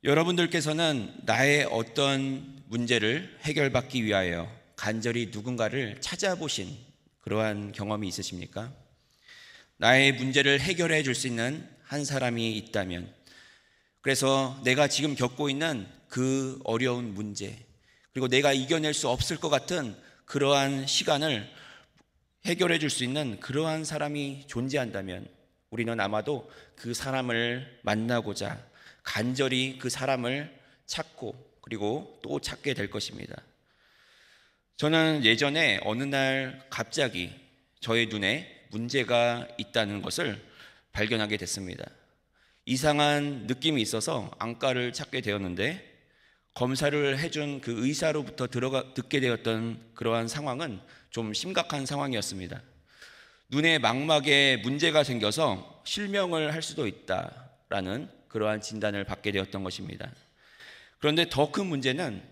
여러분들께서는 나의 어떤 문제를 해결받기 위하여 간절히 누군가를 찾아보신 그러한 경험이 있으십니까? 나의 문제를 해결해 줄 수 있는 한 사람이 있다면, 그래서 내가 지금 겪고 있는 그 어려운 문제, 그리고 내가 이겨낼 수 없을 것 같은 그러한 시간을 해결해 줄 수 있는 그러한 사람이 존재한다면, 우리는 아마도 그 사람을 만나고자 간절히 그 사람을 찾고 그리고 또 찾게 될 것입니다. 저는 예전에 어느 날 갑자기 저의 눈에 문제가 있다는 것을 발견하게 됐습니다. 이상한 느낌이 있어서 안과를 찾게 되었는데, 검사를 해준 그 의사로부터 듣게 되었던 그러한 상황은 좀 심각한 상황이었습니다. 눈의 망막에 문제가 생겨서 실명을 할 수도 있다라는 그러한 진단을 받게 되었던 것입니다. 그런데 더 큰 문제는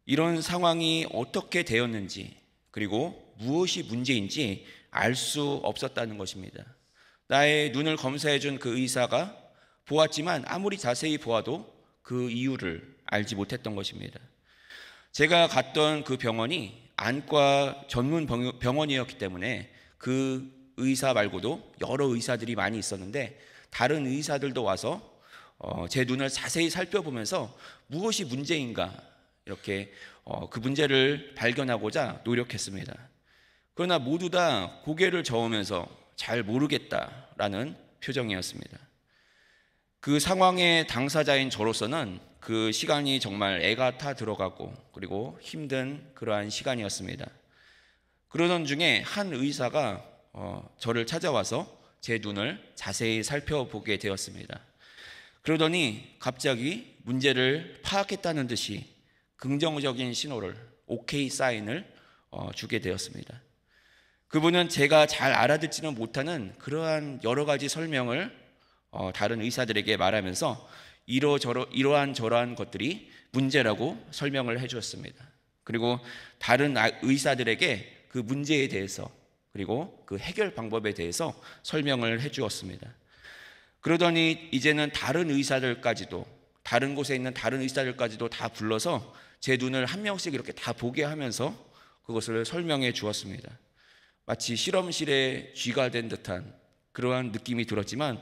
이런 상황이 어떻게 되었는지, 그리고 무엇이 문제인지 알 수 없었다는 것입니다. 나의 눈을 검사해 준 그 의사가 보았지만 아무리 자세히 보아도 그 이유를 알지 못했던 것입니다. 제가 갔던 그 병원이 안과 전문 병원이었기 때문에 그 의사 말고도 여러 의사들이 많이 있었는데, 다른 의사들도 와서 제 눈을 자세히 살펴보면서 무엇이 문제인가 이렇게 그 문제를 발견하고자 노력했습니다. 그러나 모두 다 고개를 저으면서 잘 모르겠다라는 표정이었습니다. 그 상황의 당사자인 저로서는 그 시간이 정말 애가 타 들어가고 그리고 힘든 그러한 시간이었습니다. 그러던 중에 한 의사가 저를 찾아와서 제 눈을 자세히 살펴보게 되었습니다. 그러더니 갑자기 문제를 파악했다는 듯이 긍정적인 신호를, 오케이 사인을 주게 되었습니다. 그분은 제가 잘 알아듣지는 못하는 그러한 여러 가지 설명을 다른 의사들에게 말하면서 이러한 저러한 것들이 문제라고 설명을 해 주었습니다. 그리고 다른 의사들에게 그 문제에 대해서 그리고 그 해결 방법에 대해서 설명을 해 주었습니다. 그러더니 이제는 다른 의사들까지도, 다른 곳에 있는 다른 의사들까지도 다 불러서 제 눈을 한 명씩 이렇게 다 보게 하면서 그것을 설명해 주었습니다. 마치 실험실에 쥐가 된 듯한 그러한 느낌이 들었지만,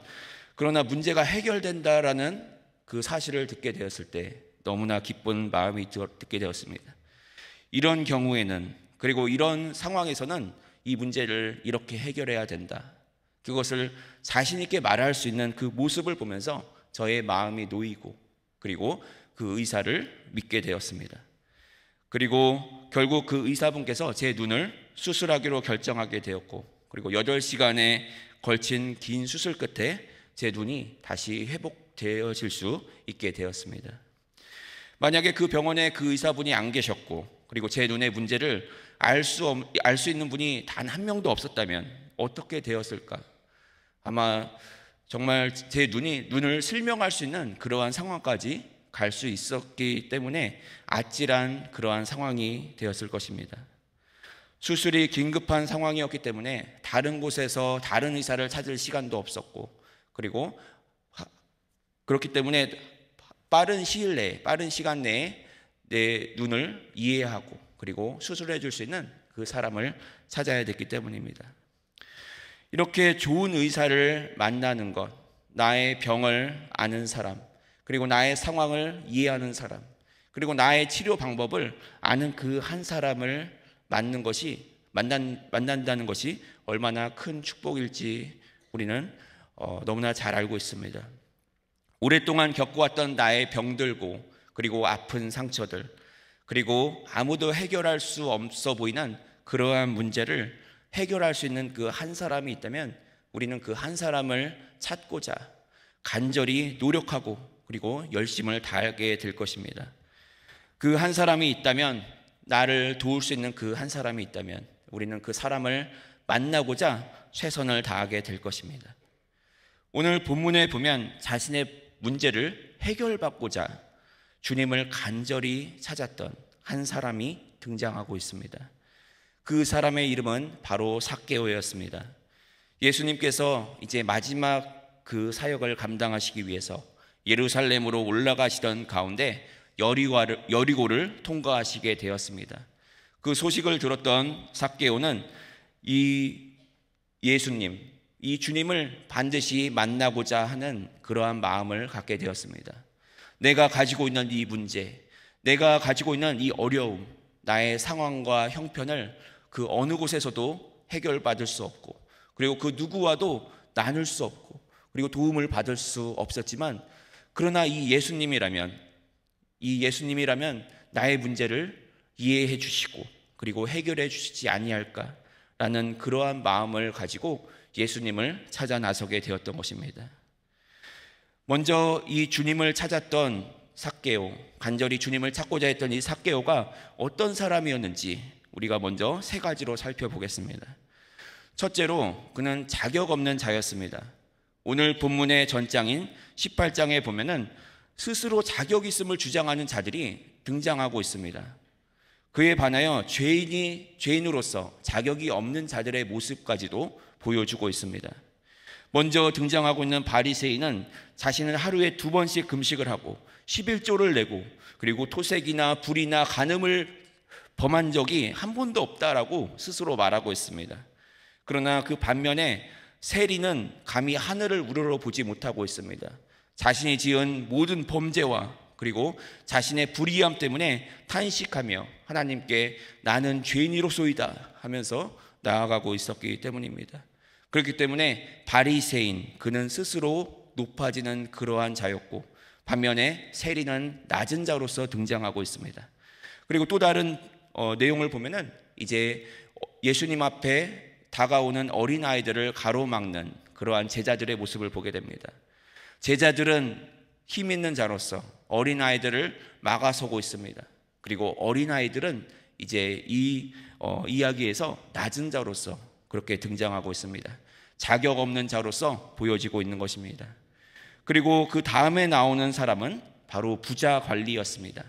그러나 문제가 해결된다라는 그 사실을 듣게 되었을 때 너무나 기쁜 마음이 듣게 되었습니다. 이런 경우에는, 그리고 이런 상황에서는 이 문제를 이렇게 해결해야 된다, 그것을 자신 있게 말할 수 있는 그 모습을 보면서 저의 마음이 놓이고 그리고 그 의사를 믿게 되었습니다. 그리고 결국 그 의사분께서 제 눈을 수술하기로 결정하게 되었고, 그리고 8시간에 걸친 긴 수술 끝에 제 눈이 다시 회복되어질 수 있게 되었습니다. 만약에 그 병원에 그 의사분이 안 계셨고, 그리고 제 눈의 문제를 알 수 있는 분이 단 한 명도 없었다면 어떻게 되었을까? 아마 정말 제 눈을 실명할 수 있는 그러한 상황까지 갈 수 있었기 때문에 아찔한 그러한 상황이 되었을 것입니다. 수술이 긴급한 상황이었기 때문에 다른 곳에서 다른 의사를 찾을 시간도 없었고, 그리고 그렇기 때문에 빠른 시일 내에, 빠른 시간 내에 내 눈을 이해하고 그리고 수술해 줄 수 있는 그 사람을 찾아야 됐기 때문입니다. 이렇게 좋은 의사를 만나는 것, 나의 병을 아는 사람, 그리고 나의 상황을 이해하는 사람, 그리고 나의 치료 방법을 아는 그 한 사람을 만난다는 것이 얼마나 큰 축복일지 우리는 너무나 잘 알고 있습니다. 오랫동안 겪어왔던 나의 병들고 그리고 아픈 상처들, 그리고 아무도 해결할 수 없어 보이는 그러한 문제를 해결할 수 있는 그 한 사람이 있다면, 우리는 그 한 사람을 찾고자 간절히 노력하고 그리고 열심을 다하게 될 것입니다. 그 한 사람이 있다면, 나를 도울 수 있는 그 한 사람이 있다면 우리는 그 사람을 만나고자 최선을 다하게 될 것입니다. 오늘 본문에 보면 자신의 문제를 해결받고자 주님을 간절히 찾았던 한 사람이 등장하고 있습니다. 그 사람의 이름은 바로 삭개오였습니다. 예수님께서 이제 마지막 그 사역을 감당하시기 위해서 예루살렘으로 올라가시던 가운데 여리고를 통과하시게 되었습니다. 그 소식을 들었던 삭개오는 이 예수님, 이 주님을 반드시 만나고자 하는 그러한 마음을 갖게 되었습니다. 내가 가지고 있는 이 문제, 내가 가지고 있는 이 어려움, 나의 상황과 형편을 그 어느 곳에서도 해결받을 수 없고, 그리고 그 누구와도 나눌 수 없고, 그리고 도움을 받을 수 없었지만, 그러나 이 예수님이라면 나의 문제를 이해해 주시고 그리고 해결해 주시지 아니할까라는 그러한 마음을 가지고 예수님을 찾아 나서게 되었던 것입니다. 먼저 이 주님을 찾았던 삭개오, 간절히 주님을 찾고자 했던 이 삭개오가 어떤 사람이었는지 우리가 먼저 세 가지로 살펴보겠습니다. 첫째로 그는 자격 없는 자였습니다. 오늘 본문의 전장인 18장에 보면은 스스로 자격 있음을 주장하는 자들이 등장하고 있습니다. 그에 반하여 죄인으로서 자격이 없는 자들의 모습까지도 보여주고 있습니다. 먼저 등장하고 있는 바리새인은 자신은 하루에 2번씩 금식을 하고 11조를 내고 그리고 토색이나 불이나 간음을 범한 적이 한 번도 없다라고 스스로 말하고 있습니다. 그러나 그 반면에 세리는 감히 하늘을 우러러보지 못하고 있습니다. 자신이 지은 모든 범죄와 그리고 자신의 불의함 때문에 탄식하며 하나님께 나는 죄인이로소이다 하면서 나아가고 있었기 때문입니다. 그렇기 때문에 바리새인, 그는 스스로 높아지는 그러한 자였고, 반면에 세리는 낮은 자로서 등장하고 있습니다. 그리고 또 다른 내용을 보면은 이제 예수님 앞에 다가오는 어린아이들을 가로막는 그러한 제자들의 모습을 보게 됩니다. 제자들은 힘 있는 자로서 어린아이들을 막아서고 있습니다. 그리고 어린아이들은 이제 이 이야기에서 낮은 자로서 그렇게 등장하고 있습니다. 자격 없는 자로서 보여지고 있는 것입니다. 그리고 그 다음에 나오는 사람은 바로 부자 관리였습니다.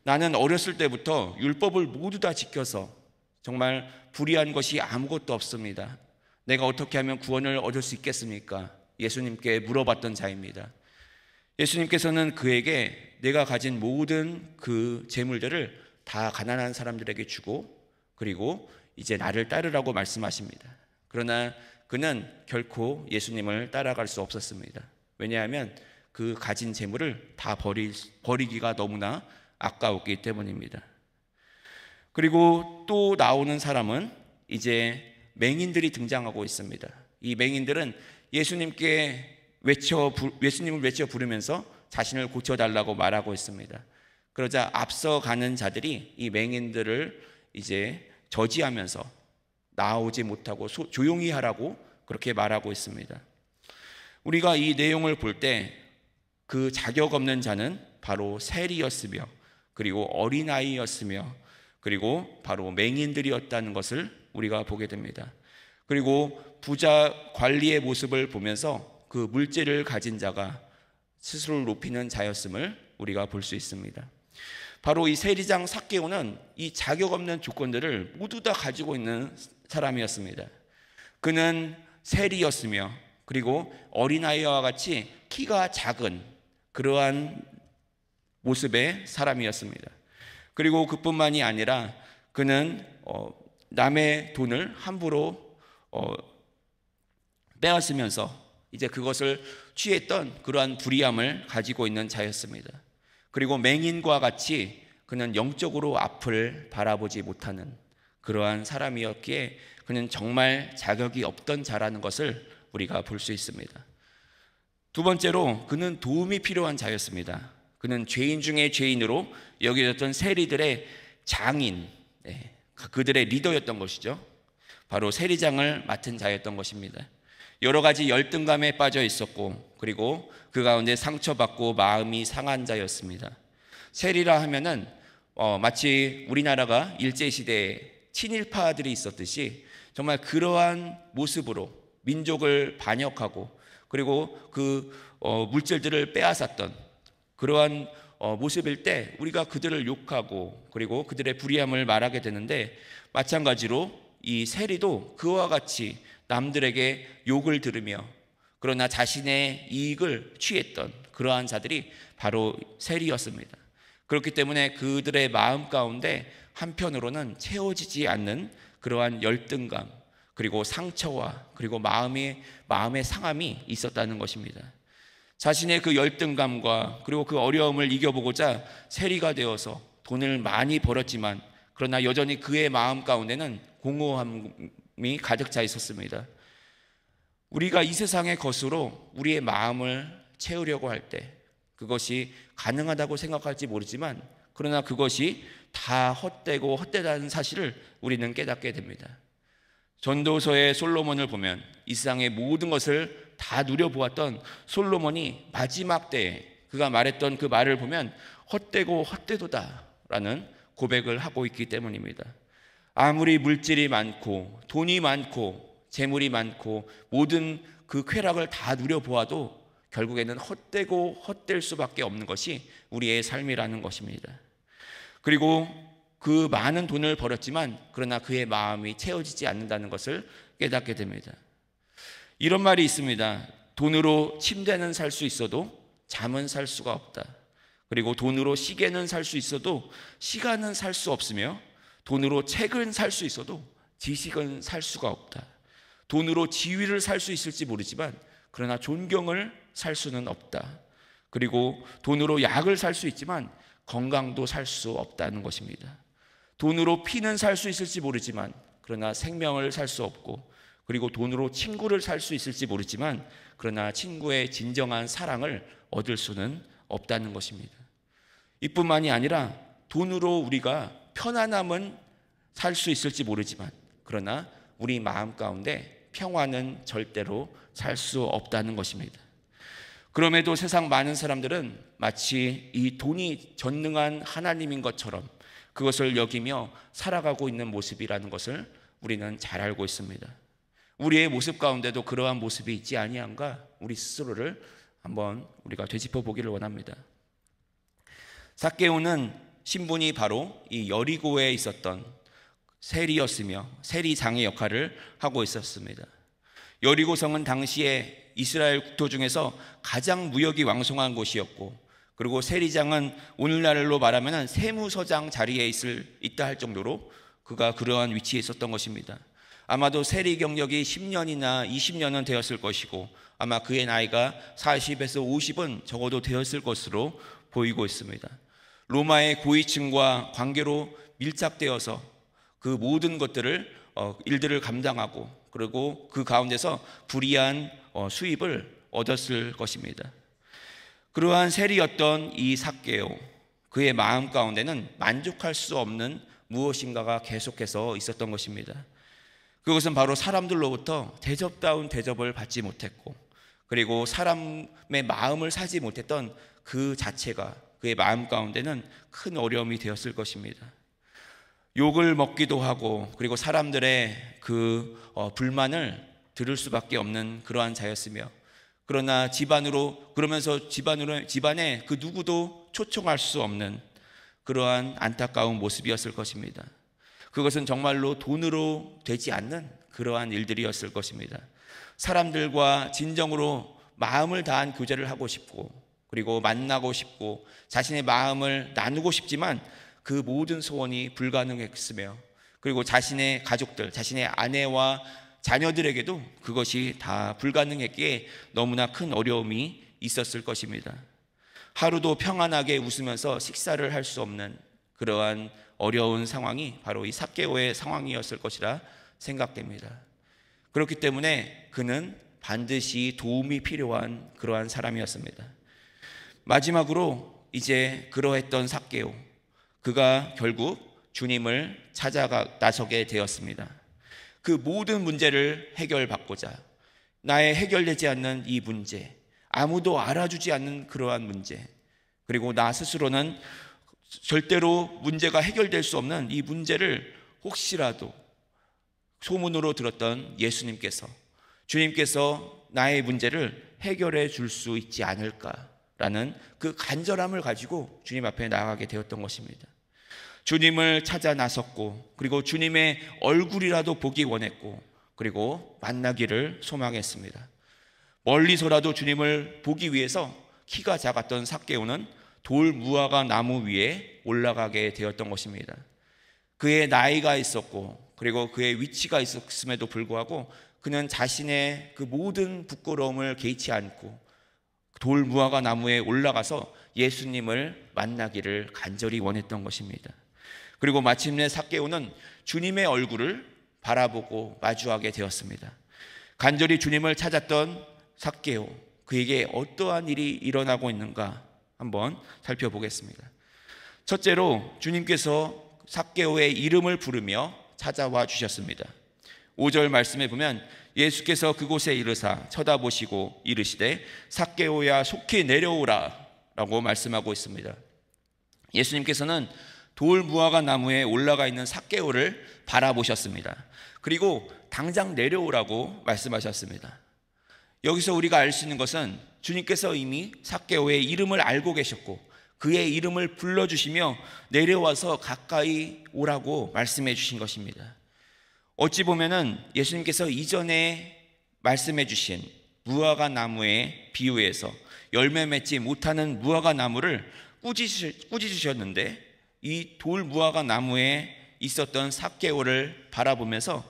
나는 어렸을 때부터 율법을 모두 다 지켜서 정말 불의한 것이 아무것도 없습니다. 내가 어떻게 하면 구원을 얻을 수 있겠습니까? 예수님께 물어봤던 자입니다. 예수님께서는 그에게 내가 가진 모든 그 재물들을 다 가난한 사람들에게 주고 그리고 이제 나를 따르라고 말씀하십니다. 그러나 그는 결코 예수님을 따라갈 수 없었습니다. 왜냐하면 그 가진 재물을 다 버리기가 너무나 아까웠기 때문입니다. 그리고 또 나오는 사람은 이제 맹인들이 등장하고 있습니다. 이 맹인들은 예수님을 외쳐 부르면서 자신을 고쳐달라고 말하고 있습니다. 그러자 앞서가는 자들이 이 맹인들을 이제 저지하면서 나오지 못하고 조용히 하라고 그렇게 말하고 있습니다. 우리가 이 내용을 볼 때 그 자격 없는 자는 바로 세리였으며 그리고 어린아이였으며 그리고 바로 맹인들이었다는 것을 우리가 보게 됩니다. 그리고 부자 관리의 모습을 보면서 그 물질을 가진 자가 스스로를 높이는 자였음을 우리가 볼 수 있습니다. 바로 이 세리장 삭개오는 이 자격 없는 조건들을 모두 다 가지고 있는 사람이었습니다. 그는 세리였으며 그리고 어린아이와 같이 키가 작은 그러한 모습의 사람이었습니다. 그리고 그뿐만이 아니라 그는 남의 돈을 함부로 빼앗으면서 이제 그것을 취했던 그러한 불의함을 가지고 있는 자였습니다. 그리고 맹인과 같이 그는 영적으로 앞을 바라보지 못하는 그러한 사람이었기에 그는 정말 자격이 없던 자라는 것을 우리가 볼 수 있습니다. 두 번째로 그는 도움이 필요한 자였습니다. 그는 죄인 중에 죄인으로 여겨졌던 세리들의 장인, 그들의 리더였던 것이죠. 바로 세리장을 맡은 자였던 것입니다. 여러 가지 열등감에 빠져 있었고 그리고 그 가운데 상처받고 마음이 상한 자였습니다. 세리라 하면은 마치 우리나라가 일제시대에 친일파들이 있었듯이 정말 그러한 모습으로 민족을 반역하고 그리고 그 물질들을 빼앗았던 그러한 모습일 때 우리가 그들을 욕하고 그리고 그들의 불의함을 말하게 되는데, 마찬가지로 이 세리도 그와 같이 남들에게 욕을 들으며 그러나 자신의 이익을 취했던 그러한 자들이 바로 세리였습니다. 그렇기 때문에 그들의 마음 가운데 한편으로는 채워지지 않는 그러한 열등감, 그리고 상처와 그리고 마음의 상함이 있었다는 것입니다. 자신의 그 열등감과 그리고 그 어려움을 이겨보고자 세리가 되어서 돈을 많이 벌었지만, 그러나 여전히 그의 마음 가운데는 공허함이 가득 차 있었습니다. 우리가 이 세상의 것으로 우리의 마음을 채우려고 할 때 그것이 가능하다고 생각할지 모르지만, 그러나 그것이 다 헛되고 헛되다는 사실을 우리는 깨닫게 됩니다. 전도서의 솔로몬을 보면 이 세상의 모든 것을 다 누려보았던 솔로몬이 마지막 때에 그가 말했던 그 말을 보면 헛되고 헛되도다 라는 고백을 하고 있기 때문입니다. 아무리 물질이 많고 돈이 많고 재물이 많고 모든 그 쾌락을 다 누려보아도 결국에는 헛되고 헛될 수밖에 없는 것이 우리의 삶이라는 것입니다. 그리고 그 많은 돈을 벌었지만 그러나 그의 마음이 채워지지 않는다는 것을 깨닫게 됩니다. 이런 말이 있습니다. 돈으로 침대는 살 수 있어도 잠은 살 수가 없다. 그리고 돈으로 시계는 살 수 있어도 시간은 살 수 없으며, 돈으로 책은 살 수 있어도 지식은 살 수가 없다. 돈으로 지위를 살 수 있을지 모르지만 그러나 존경을 살 수는 없다. 그리고 돈으로 약을 살 수 있지만 건강도 살 수 없다는 것입니다. 돈으로 피는 살 수 있을지 모르지만 그러나 생명을 살 수 없고, 그리고 돈으로 친구를 살 수 있을지 모르지만 그러나 친구의 진정한 사랑을 얻을 수는 없다는 것입니다. 이뿐만이 아니라 돈으로 우리가 편안함은 살 수 있을지 모르지만 그러나 우리 마음 가운데 평화는 절대로 살 수 없다는 것입니다. 그럼에도 세상 많은 사람들은 마치 이 돈이 전능한 하나님인 것처럼 그것을 여기며 살아가고 있는 모습이라는 것을 우리는 잘 알고 있습니다. 우리의 모습 가운데도 그러한 모습이 있지 아니한가, 우리 스스로를 한번 우리가 되짚어 보기를 원합니다. 삭개오는 신분이 바로 이 여리고에 있었던 세리였으며 세리장의 역할을 하고 있었습니다. 여리고성은 당시에 이스라엘 국토 중에서 가장 무역이 왕성한 곳이었고, 그리고 세리장은 오늘날로 말하면 세무서장 자리에 있다 할 정도로 그가 그러한 위치에 있었던 것입니다. 아마도 세리 경력이 10년이나 20년은 되었을 것이고, 아마 그의 나이가 40에서 50은 적어도 되었을 것으로 보이고 있습니다. 로마의 고위층과 관계로 밀착되어서 그 모든 일들을 감당하고, 그리고 그 가운데서 불이한 수입을 얻었을 것입니다. 그러한 세리였던 이 삭개오, 그의 마음 가운데는 만족할 수 없는 무엇인가가 계속해서 있었던 것입니다. 그것은 바로 사람들로부터 대접다운 대접을 받지 못했고, 그리고 사람의 마음을 사지 못했던 그 자체가 그의 마음 가운데는 큰 어려움이 되었을 것입니다. 욕을 먹기도 하고, 그리고 사람들의 그 불만을 들을 수밖에 없는 그러한 자였으며, 그러나 그러면서 집안에 그 누구도 초청할 수 없는 그러한 안타까운 모습이었을 것입니다. 그것은 정말로 돈으로 되지 않는 그러한 일들이었을 것입니다. 사람들과 진정으로 마음을 다한 교제를 하고 싶고, 그리고 만나고 싶고, 자신의 마음을 나누고 싶지만 그 모든 소원이 불가능했으며, 그리고 자신의 가족들, 자신의 아내와 자녀들에게도 그것이 다 불가능했기에 너무나 큰 어려움이 있었을 것입니다. 하루도 평안하게 웃으면서 식사를 할 수 없는 그러한 어려운 상황이 바로 이 삭개오의 상황이었을 것이라 생각됩니다. 그렇기 때문에 그는 반드시 도움이 필요한 그러한 사람이었습니다. 마지막으로 이제 그러했던 삭개오, 그가 결국 주님을 나서게 되었습니다. 그 모든 문제를 해결받고자, 나의 해결되지 않는 이 문제, 아무도 알아주지 않는 그러한 문제, 그리고 나 스스로는 절대로 문제가 해결될 수 없는 이 문제를 혹시라도 소문으로 들었던 주님께서 나의 문제를 해결해 줄 수 있지 않을까라는 그 간절함을 가지고 주님 앞에 나아가게 되었던 것입니다. 주님을 찾아 나섰고, 그리고 주님의 얼굴이라도 보기 원했고, 그리고 만나기를 소망했습니다. 멀리서라도 주님을 보기 위해서 키가 작았던 삭개오는 돌 무화과 나무 위에 올라가게 되었던 것입니다. 그의 나이가 있었고 그리고 그의 위치가 있었음에도 불구하고 그는 자신의 그 모든 부끄러움을 개의치 않고 돌 무화과 나무에 올라가서 예수님을 만나기를 간절히 원했던 것입니다. 그리고 마침내 삭개오는 주님의 얼굴을 바라보고 마주하게 되었습니다. 간절히 주님을 찾았던 삭개오, 그에게 어떠한 일이 일어나고 있는가 한번 살펴보겠습니다. 첫째로 주님께서 삭개오의 이름을 부르며 찾아와 주셨습니다. 5절 말씀에 보면 예수께서 그곳에 이르사 쳐다보시고 이르시되 삭개오야 속히 내려오라 라고 말씀하고 있습니다. 예수님께서는 돌 무화과 나무에 올라가 있는 삭개오를 바라보셨습니다. 그리고 당장 내려오라고 말씀하셨습니다. 여기서 우리가 알 수 있는 것은 주님께서 이미 삭개오의 이름을 알고 계셨고 그의 이름을 불러주시며 내려와서 가까이 오라고 말씀해 주신 것입니다. 어찌 보면은 예수님께서 이전에 말씀해 주신 무화과 나무의 비유에서 열매 맺지 못하는 무화과 나무를 꾸짖으셨는데 이 돌 무화과 나무에 있었던 삭개오를 바라보면서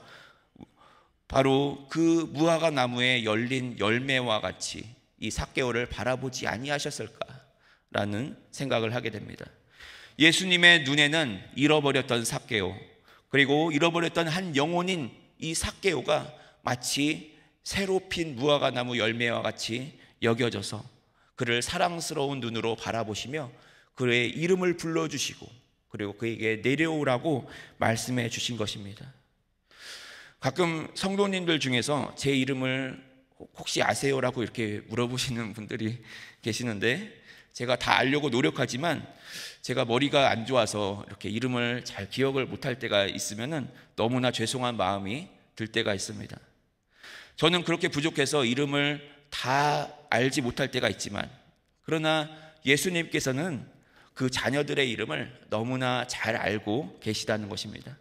바로 그 무화과 나무에 열린 열매와 같이 이 삭개오를 바라보지 아니하셨을까라는 생각을 하게 됩니다. 예수님의 눈에는 잃어버렸던 삭개오, 그리고 잃어버렸던 한 영혼인 이 삭개오가 마치 새로 핀 무화과 나무 열매와 같이 여겨져서 그를 사랑스러운 눈으로 바라보시며 그의 이름을 불러주시고 그리고 그에게 내려오라고 말씀해 주신 것입니다. 가끔 성도님들 중에서 제 이름을 혹시 아세요라고 이렇게 물어보시는 분들이 계시는데 제가 다 알려고 노력하지만 제가 머리가 안 좋아서 이렇게 이름을 잘 기억을 못할 때가 있으면은 너무나 죄송한 마음이 들 때가 있습니다. 저는 그렇게 부족해서 이름을 다 알지 못할 때가 있지만 그러나 예수님께서는 그 자녀들의 이름을 너무나 잘 알고 계시다는 것입니다.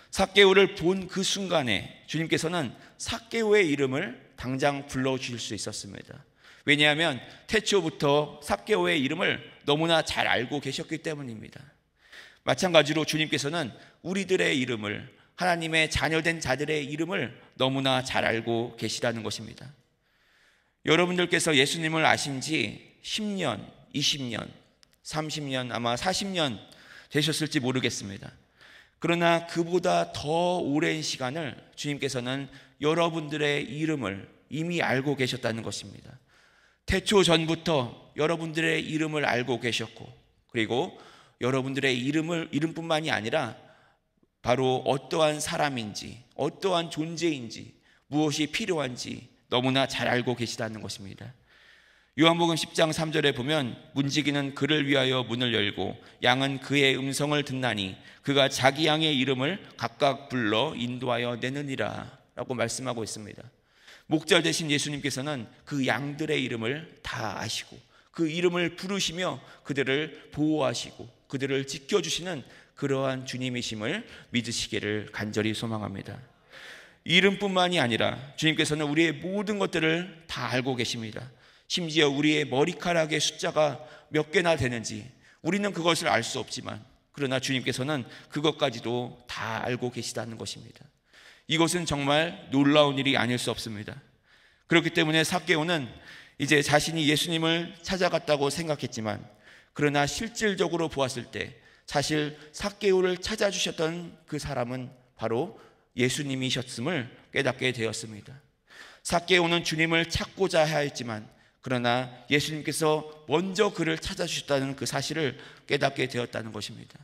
삭개오를 본 그 순간에 주님께서는 삭개오의 이름을 당장 불러주실 수 있었습니다. 왜냐하면 태초부터 삭개오의 이름을 너무나 잘 알고 계셨기 때문입니다. 마찬가지로 주님께서는 우리들의 이름을, 하나님의 자녀된 자들의 이름을 너무나 잘 알고 계시다는 것입니다. 여러분들께서 예수님을 아신 지 10년, 20년, 30년, 아마 40년 되셨을지 모르겠습니다. 그러나 그보다 더 오랜 시간을 주님께서는 여러분들의 이름을 이미 알고 계셨다는 것입니다. 태초 전부터 여러분들의 이름을 알고 계셨고 그리고 여러분들의 이름뿐만이 아니라 바로 어떠한 사람인지 어떠한 존재인지 무엇이 필요한지 너무나 잘 알고 계시다는 것입니다. 요한복음 10장 3절에 보면 문지기는 그를 위하여 문을 열고 양은 그의 음성을 듣나니 그가 자기 양의 이름을 각각 불러 인도하여 내느니라 라고 말씀하고 있습니다. 목자 되신 예수님께서는 그 양들의 이름을 다 아시고 그 이름을 부르시며 그들을 보호하시고 그들을 지켜주시는 그러한 주님이심을 믿으시기를 간절히 소망합니다. 이름뿐만이 아니라 주님께서는 우리의 모든 것들을 다 알고 계십니다. 심지어 우리의 머리카락의 숫자가 몇 개나 되는지 우리는 그것을 알 수 없지만 그러나 주님께서는 그것까지도 다 알고 계시다는 것입니다. 이것은 정말 놀라운 일이 아닐 수 없습니다. 그렇기 때문에 삭개오는 이제 자신이 예수님을 찾아갔다고 생각했지만 그러나 실질적으로 보았을 때 사실 삭개오를 찾아주셨던 그 사람은 바로 예수님이셨음을 깨닫게 되었습니다. 삭개오는 주님을 찾고자 하였지만 그러나 예수님께서 먼저 그를 찾아주셨다는 그 사실을 깨닫게 되었다는 것입니다.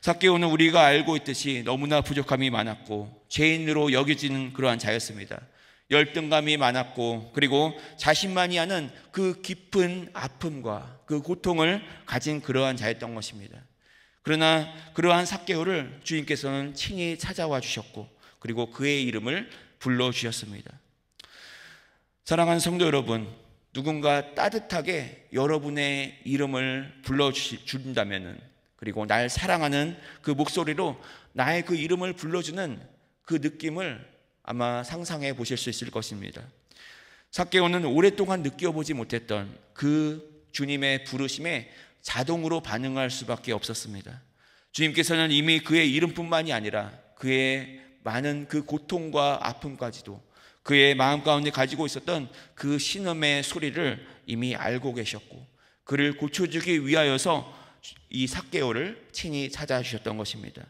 삭개오는 우리가 알고 있듯이 너무나 부족함이 많았고 죄인으로 여겨지는 그러한 자였습니다. 열등감이 많았고 그리고 자신만이 아는 그 깊은 아픔과 그 고통을 가진 그러한 자였던 것입니다. 그러나 그러한 삭개오를 주님께서는 친히 찾아와 주셨고 그리고 그의 이름을 불러주셨습니다. 사랑하는 성도 여러분, 누군가 따뜻하게 여러분의 이름을 불러준다면 그리고 날 사랑하는 그 목소리로 나의 그 이름을 불러주는 그 느낌을 아마 상상해 보실 수 있을 것입니다. 삭개오는 오랫동안 느껴보지 못했던 그 주님의 부르심에 자동으로 반응할 수밖에 없었습니다. 주님께서는 이미 그의 이름뿐만이 아니라 그의 많은 그 고통과 아픔까지도 그의 마음 가운데 가지고 있었던 그 신음의 소리를 이미 알고 계셨고, 그를 고쳐주기 위하여서 이 삭개오를 친히 찾아주셨던 것입니다.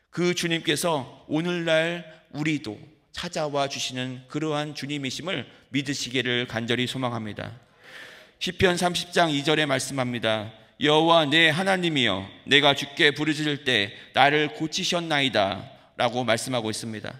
그 주님께서 오늘날 우리도 찾아와 주시는 그러한 주님이심을 믿으시기를 간절히 소망합니다. 시편 30장 2절에 말씀합니다. 여호와 내 하나님이여, 내가 주께 부르짖을 때 나를 고치셨나이다 라고 말씀하고 있습니다.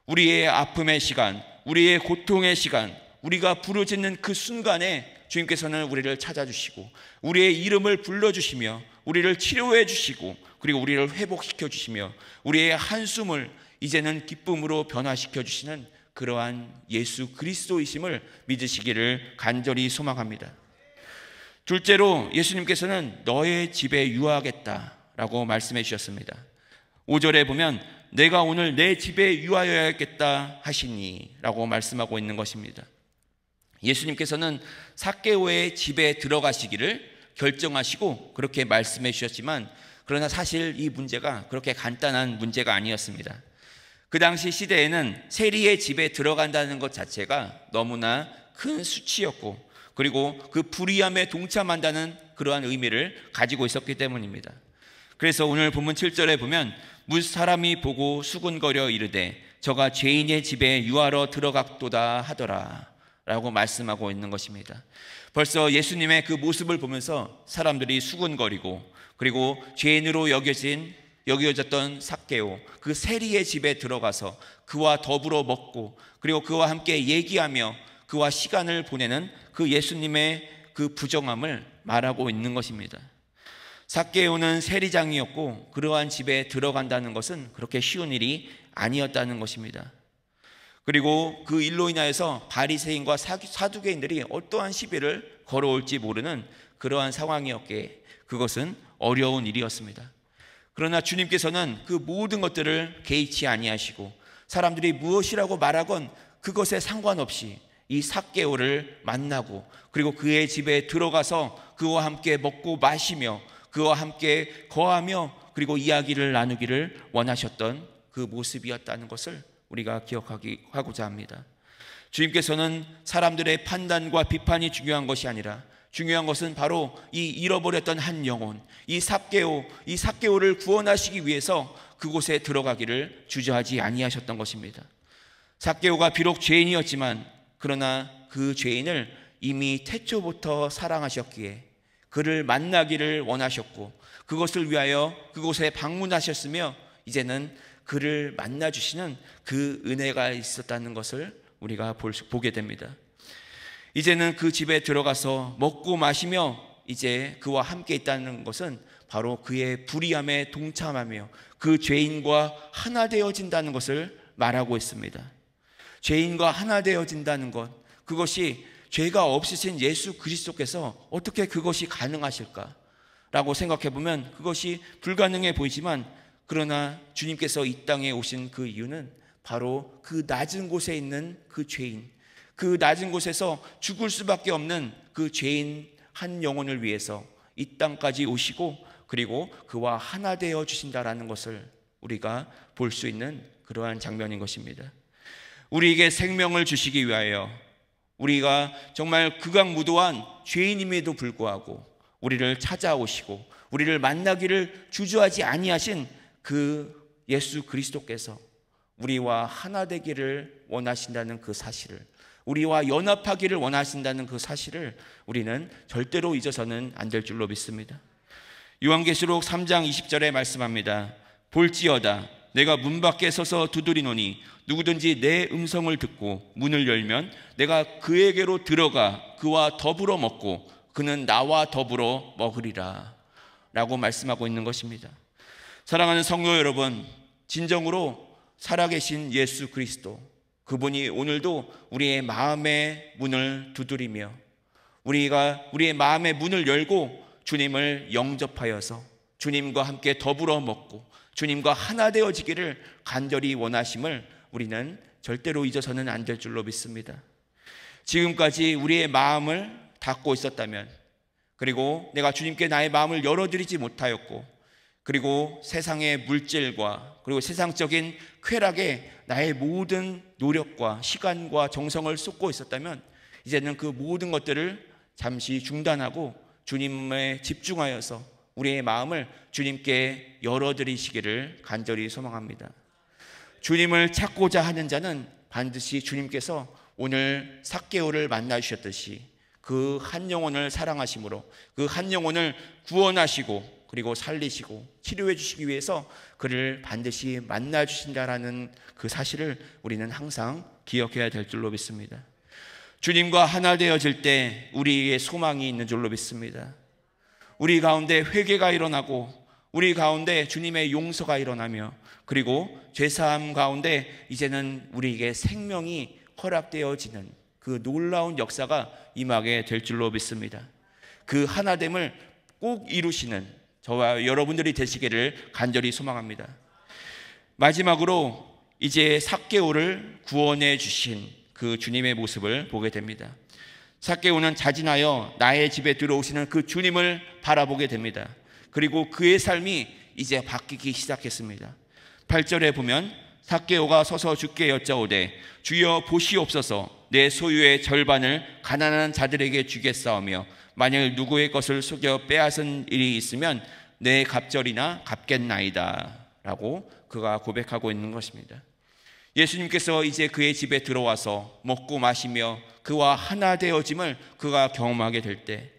우리의 아픔의 시간, 우리의 고통의 시간, 우리가 부르짖는 그 순간에 주님께서는 우리를 찾아주시고 우리의 이름을 불러주시며 우리를 치료해 주시고 그리고 우리를 회복시켜 주시며 우리의 한숨을 이제는 기쁨으로 변화시켜 주시는 그러한 예수 그리스도이심을 믿으시기를 간절히 소망합니다. 둘째로 예수님께서는 너의 집에 유하겠다라고 말씀해 주셨습니다. 5절에 보면 내가 오늘 내 집에 유하여야겠다 하시니 라고 말씀하고 있는 것입니다. 예수님께서는 삭개오의 집에 들어가시기를 결정하시고 그렇게 말씀해 주셨지만, 그러나 사실 이 문제가 그렇게 간단한 문제가 아니었습니다. 그 당시 시대에는 세리의 집에 들어간다는 것 자체가 너무나 큰 수치였고, 그리고 그 불의함에 동참한다는 그러한 의미를 가지고 있었기 때문입니다. 그래서 오늘 본문 7절에 보면 뭇 사람이 보고 수군거려 이르되 저가 죄인의 집에 유하러 들어갔도다 하더라 라고 말씀하고 있는 것입니다. 벌써 예수님의 그 모습을 보면서 사람들이 수군거리고, 그리고 죄인으로 여겨졌던 삭개오, 그 세리의 집에 들어가서 그와 더불어 먹고 그리고 그와 함께 얘기하며 그와 시간을 보내는 그 예수님의 그 부정함을 말하고 있는 것입니다. 삭개오는 세리장이었고 그러한 집에 들어간다는 것은 그렇게 쉬운 일이 아니었다는 것입니다. 그리고 그 일로 인하여서 바리새인과 사두개인들이 어떠한 시비를 걸어올지 모르는 그러한 상황이었기에 그것은 어려운 일이었습니다. 그러나 주님께서는 그 모든 것들을 개의치 아니하시고 사람들이 무엇이라고 말하건 그것에 상관없이 이 삭개오를 만나고 그리고 그의 집에 들어가서 그와 함께 먹고 마시며 그와 함께 거하며 그리고 이야기를 나누기를 원하셨던 그 모습이었다는 것을 우리가 기억하고자 합니다. 주님께서는 사람들의 판단과 비판이 중요한 것이 아니라 중요한 것은 바로 이 잃어버렸던 한 영혼, 이 삭개오를 구원하시기 위해서 그곳에 들어가기를 주저하지 아니하셨던 것입니다. 삭개오가 비록 죄인이었지만 그러나 그 죄인을 이미 태초부터 사랑하셨기에 그를 만나기를 원하셨고 그것을 위하여 그곳에 방문하셨으며 이제는 그를 만나주시는 그 은혜가 있었다는 것을 우리가 보게 됩니다. 이제는 그 집에 들어가서 먹고 마시며 이제 그와 함께 있다는 것은 바로 그의 불의함에 동참하며 그 죄인과 하나 되어진다는 것을 말하고 있습니다. 죄인과 하나 되어진다는 것, 그것이 죄가 없으신 예수 그리스도께서 어떻게 그것이 가능하실까라고 생각해 보면 그것이 불가능해 보이지만, 그러나 주님께서 이 땅에 오신 그 이유는 바로 그 낮은 곳에 있는 그 죄인, 그 낮은 곳에서 죽을 수밖에 없는 그 죄인 한 영혼을 위해서 이 땅까지 오시고 그리고 그와 하나 되어 주신다라는 것을 우리가 볼 수 있는 그러한 장면인 것입니다. 우리에게 생명을 주시기 위하여 우리가 정말 극악무도한 죄인임에도 불구하고 우리를 찾아오시고 우리를 만나기를 주저하지 아니하신 그 예수 그리스도께서 우리와 하나 되기를 원하신다는 그 사실을, 우리와 연합하기를 원하신다는 그 사실을 우리는 절대로 잊어서는 안 될 줄로 믿습니다. 요한계시록 3장 20절에 말씀합니다. 볼지어다 내가 문 밖에 서서 두드리노니 누구든지 내 음성을 듣고 문을 열면 내가 그에게로 들어가 그와 더불어 먹고 그는 나와 더불어 먹으리라 라고 말씀하고 있는 것입니다. 사랑하는 성도 여러분, 진정으로 살아계신 예수 그리스도, 그분이 오늘도 우리의 마음의 문을 두드리며 우리가 우리의 마음의 문을 열고 주님을 영접하여서 주님과 함께 더불어 먹고 주님과 하나 되어지기를 간절히 원하심을 우리는 절대로 잊어서는 안 될 줄로 믿습니다. 지금까지 우리의 마음을 닫고 있었다면, 그리고 내가 주님께 나의 마음을 열어드리지 못하였고, 그리고 세상의 물질과 그리고 세상적인 쾌락에 나의 모든 노력과 시간과 정성을 쏟고 있었다면, 이제는 그 모든 것들을 잠시 중단하고 주님에 집중하여서 우리의 마음을 주님께 열어드리시기를 간절히 소망합니다. 주님을 찾고자 하는 자는 반드시 주님께서 오늘 삭개오를 만나 주셨듯이 그 한 영혼을 사랑하심으로 그 한 영혼을 구원하시고 그리고 살리시고 치료해 주시기 위해서 그를 반드시 만나 주신다라는 그 사실을 우리는 항상 기억해야 될 줄로 믿습니다. 주님과 하나 되어질 때 우리의 소망이 있는 줄로 믿습니다. 우리 가운데 회개가 일어나고 우리 가운데 주님의 용서가 일어나며 그리고 죄사함 가운데 이제는 우리에게 생명이 허락되어지는 그 놀라운 역사가 임하게 될 줄로 믿습니다. 그 하나됨을 꼭 이루시는 저와 여러분들이 되시기를 간절히 소망합니다. 마지막으로 이제 삭개오를 구원해 주신 그 주님의 모습을 보게 됩니다. 삭개오는 자진하여 나의 집에 들어오시는 그 주님을 바라보게 됩니다. 그리고 그의 삶이 이제 바뀌기 시작했습니다. 8절에 보면 삭개오가 서서 주께 여짜오되 주여 보시옵소서, 내 소유의 절반을 가난한 자들에게 주겠사오며 만일 누구의 것을 속여 빼앗은 일이 있으면 내 갑절이나 갚겠나이다 라고 그가 고백하고 있는 것입니다. 예수님께서 이제 그의 집에 들어와서 먹고 마시며 그와 하나 되어짐을 그가 경험하게 될 때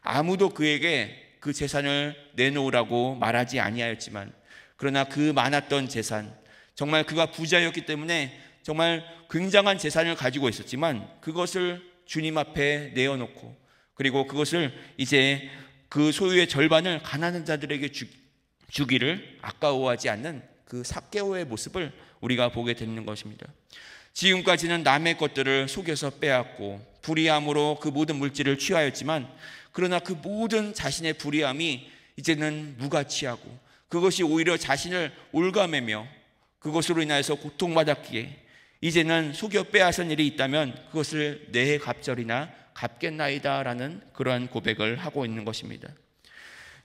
아무도 그에게 그 재산을 내놓으라고 말하지 아니하였지만, 그러나 그 많았던 재산, 정말 그가 부자였기 때문에 정말 굉장한 재산을 가지고 있었지만 그것을 주님 앞에 내어놓고 그리고 그것을 이제 그 소유의 절반을 가난한 자들에게 주기를 아까워하지 않는 그 삭개오의 모습을 우리가 보게 되는 것입니다. 지금까지는 남의 것들을 속여서 빼앗고 불의함으로 그 모든 물질을 취하였지만, 그러나 그 모든 자신의 불의함이 이제는 무가치하고 그것이 오히려 자신을 올가매며 그것으로 인하여서 고통받았기에 이제는 속여 빼앗은 일이 있다면 그것을 내 갑절이나 갚겠나이다 라는 그러한 고백을 하고 있는 것입니다.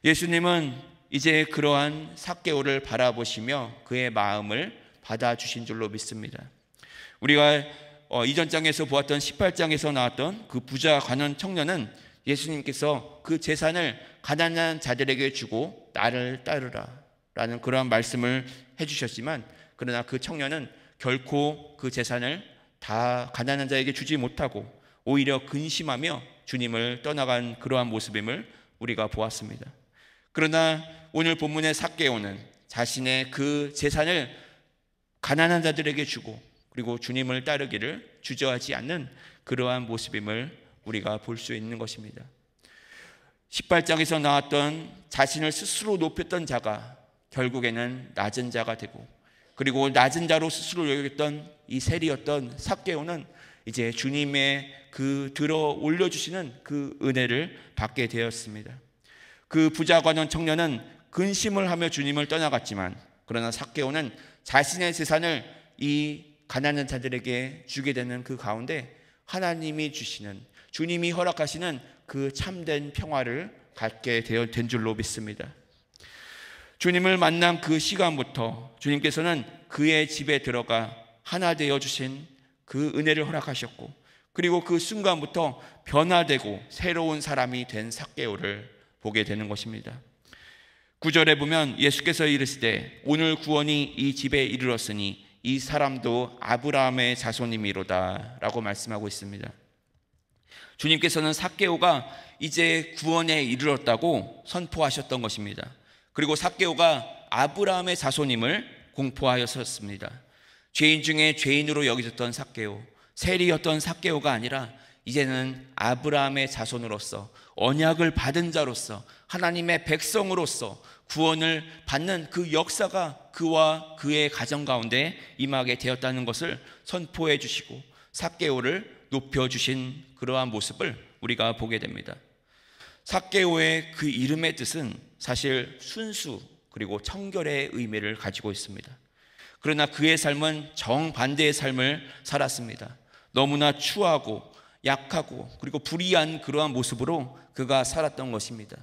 예수님은 이제 그러한 삭개오를 바라보시며 그의 마음을 받아주신 줄로 믿습니다. 우리가 이전 장에서 보았던 18장에서 나왔던 그 부자 가난 청년은 예수님께서 그 재산을 가난한 자들에게 주고 나를 따르라 라는 그러한 말씀을 해주셨지만, 그러나 그 청년은 결코 그 재산을 다 가난한 자에게 주지 못하고 오히려 근심하며 주님을 떠나간 그러한 모습임을 우리가 보았습니다. 그러나 오늘 본문의 삭개오는 자신의 그 재산을 가난한 자들에게 주고 그리고 주님을 따르기를 주저하지 않는 그러한 모습임을 우리가 볼 수 있는 것입니다. 18장에서 나왔던 자신을 스스로 높였던 자가 결국에는 낮은 자가 되고, 그리고 낮은 자로 스스로 여겼던 이 세리였던 삭개오는 이제 주님의 그 들어 올려주시는 그 은혜를 받게 되었습니다. 그 부자 관원 청년은 근심을 하며 주님을 떠나갔지만, 그러나 삭개오는 자신의 재산을 이 가난한 자들에게 주게 되는 그 가운데 하나님이 주시는, 주님이 허락하시는 그 참된 평화를 갖게 된 줄로 믿습니다. 주님을 만난 그 시간부터 주님께서는 그의 집에 들어가 하나 되어 주신 그 은혜를 허락하셨고, 그리고 그 순간부터 변화되고 새로운 사람이 된 삭개오를 보게 되는 것입니다. 9절에 보면 예수께서 이르시되 오늘 구원이 이 집에 이르렀으니 이 사람도 아브라함의 자손이미로다 라고 말씀하고 있습니다. 주님께서는 삭개오가 이제 구원에 이르렀다고 선포하셨던 것입니다. 그리고 삭개오가 아브라함의 자손임을 공포하였습니다. 죄인 중에 죄인으로 여겨졌던 삭개오, 세리였던 삭개오가 아니라 이제는 아브라함의 자손으로서 언약을 받은 자로서 하나님의 백성으로서 구원을 받는 그 역사가 그와 그의 가정 가운데 임하게 되었다는 것을 선포해 주시고 삭개오를 높여주신 그러한 모습을 우리가 보게 됩니다. 삭개오의 그 이름의 뜻은 사실 순수 그리고 청결의 의미를 가지고 있습니다. 그러나 그의 삶은 정반대의 삶을 살았습니다. 너무나 추하고 약하고 그리고 불의한 그러한 모습으로 그가 살았던 것입니다.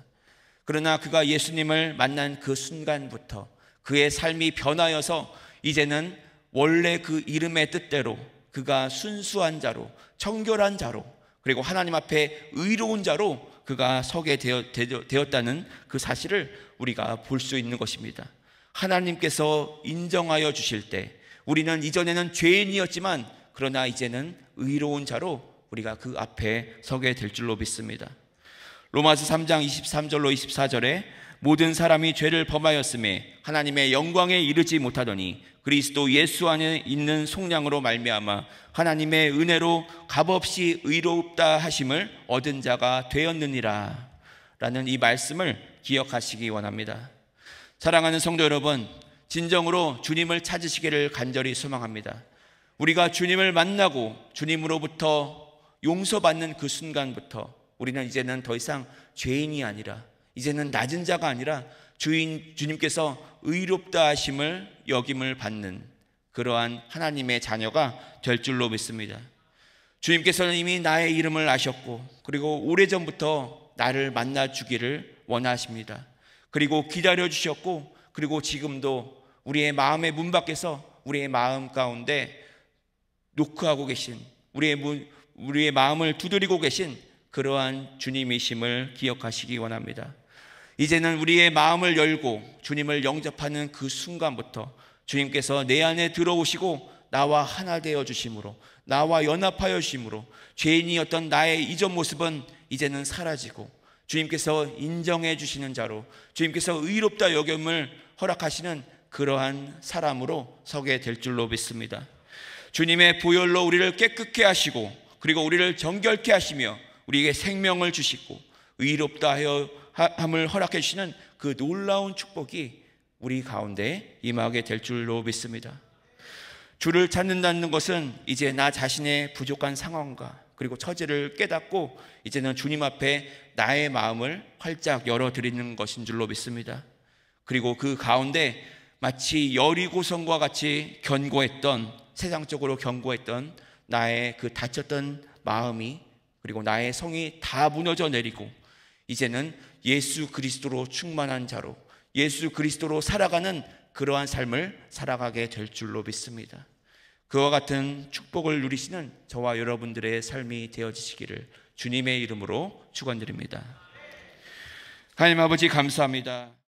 그러나 그가 예수님을 만난 그 순간부터 그의 삶이 변하여서 이제는 원래 그 이름의 뜻대로 그가 순수한 자로, 청결한 자로, 그리고 하나님 앞에 의로운 자로 그가 서게 되었다는 그 사실을 우리가 볼 수 있는 것입니다. 하나님께서 인정하여 주실 때 우리는 이전에는 죄인이었지만 그러나 이제는 의로운 자로 우리가 그 앞에 서게 될 줄로 믿습니다. 로마서 3장 23절로 24절에 모든 사람이 죄를 범하였음에 하나님의 영광에 이르지 못하더니 그리스도 예수 안에 있는 속량으로 말미암아 하나님의 은혜로 값없이 의롭다 하심을 얻은 자가 되었느니라 라는 이 말씀을 기억하시기 원합니다. 사랑하는 성도 여러분, 진정으로 주님을 찾으시기를 간절히 소망합니다. 우리가 주님을 만나고 주님으로부터 용서받는 그 순간부터 우리는 이제는 더 이상 죄인이 아니라 이제는 낮은 자가 아니라 주님께서 의롭다 하심을 여김을 받는 그러한 하나님의 자녀가 될 줄로 믿습니다. 주님께서는 이미 나의 이름을 아셨고 그리고 오래전부터 나를 만나 주기를 원하십니다. 그리고 기다려 주셨고 그리고 지금도 우리의 마음의 문 밖에서 우리의 마음 가운데 노크하고 계신 우리의 마음을 두드리고 계신 그러한 주님이심을 기억하시기 원합니다. 이제는 우리의 마음을 열고 주님을 영접하는 그 순간부터 주님께서 내 안에 들어오시고 나와 하나 되어 주심으로, 나와 연합하여 주심으로 죄인이었던 나의 이전 모습은 이제는 사라지고 주님께서 인정해 주시는 자로, 주님께서 의롭다 여김을 허락하시는 그러한 사람으로 서게 될 줄로 믿습니다. 주님의 보혈로 우리를 깨끗게 하시고 그리고 우리를 정결케 하시며 우리에게 생명을 주시고 의롭다 함을 허락해 주시는 그 놀라운 축복이 우리 가운데 임하게 될 줄로 믿습니다. 주를 찾는다는 것은 이제 나 자신의 부족한 상황과 그리고 처지를 깨닫고 이제는 주님 앞에 나의 마음을 활짝 열어드리는 것인 줄로 믿습니다. 그리고 그 가운데 마치 여리고성과 같이 견고했던, 세상적으로 견고했던 나의 그 다쳤던 마음이 그리고 나의 성이 다 무너져 내리고 이제는 예수 그리스도로 충만한 자로, 예수 그리스도로 살아가는 그러한 삶을 살아가게 될 줄로 믿습니다. 그와 같은 축복을 누리시는 저와 여러분들의 삶이 되어지시기를 주님의 이름으로 축원드립니다. 하나님 아버지 감사합니다.